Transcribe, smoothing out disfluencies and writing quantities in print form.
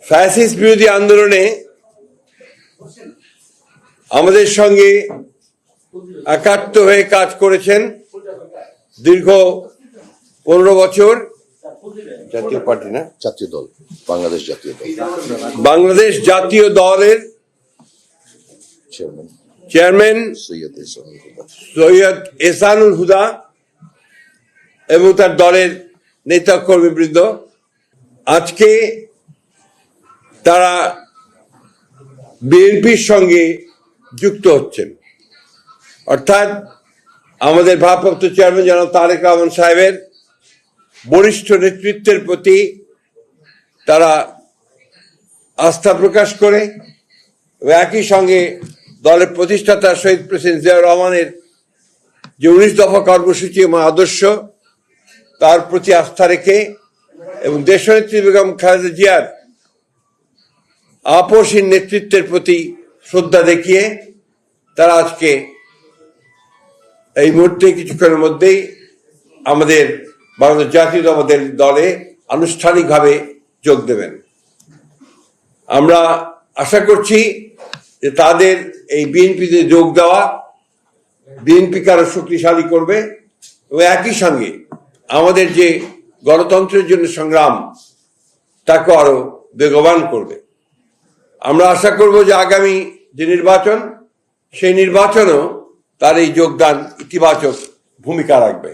Fascist বিরোধী আন্দোলনে আমাদের সঙ্গে একাত্ম হয়ে কাজ করেছেন দীর্ঘ 15 বছর জাতীয় পার্টি না জাতীয় দল, বাংলাদেশ জাতীয় দল, বাংলাদেশ জাতীয় দলের চেয়ারম্যান সৈয়দ এহসানুল হুদা এবং তার দলের নেতা কর্মীবৃন্দ। আজকে তারা বিএনপির সঙ্গে যুক্ত হচ্ছেন, অর্থাৎ আমাদের ভারপ্রাপ্ত চেয়ারম্যান জনাব তারেক রহমান সাহেবের বরিষ্ঠ নেতৃত্বের প্রতি তারা আস্থা প্রকাশ করে একই সঙ্গে দলের প্রতিষ্ঠাতা শহীদ প্রেসিডেন্ট জিয়াউর রহমানের যে 19 দফা কর্মসূচি এবং আদর্শ তার প্রতি আস্থা রেখে এবং দেশনেত্রী বেগম খালেদা জিয়ার আপসহীন নেতৃত্বের প্রতি শ্রদ্ধা দেখিয়ে তারা আজকে এই মুহূর্তে কিছুক্ষণের মধ্যেই আমাদের বাংলাদেশ জাতীয় দলে আনুষ্ঠানিকভাবে যোগ দেবেন। আমরা আশা করছি যে তাদের এই বিএনপিতে যোগ দেওয়া বিএনপিকে আরো শক্তিশালী করবে এবং একই সঙ্গে আমাদের যে গণতন্ত্রের জন্য সংগ্রাম তাকে আরো বেগবান করবে। আমরা আশা করব যে আগামী যে নির্বাচন সেই নির্বাচনেও তার এই যোগদান ইতিবাচক ভূমিকা রাখবে।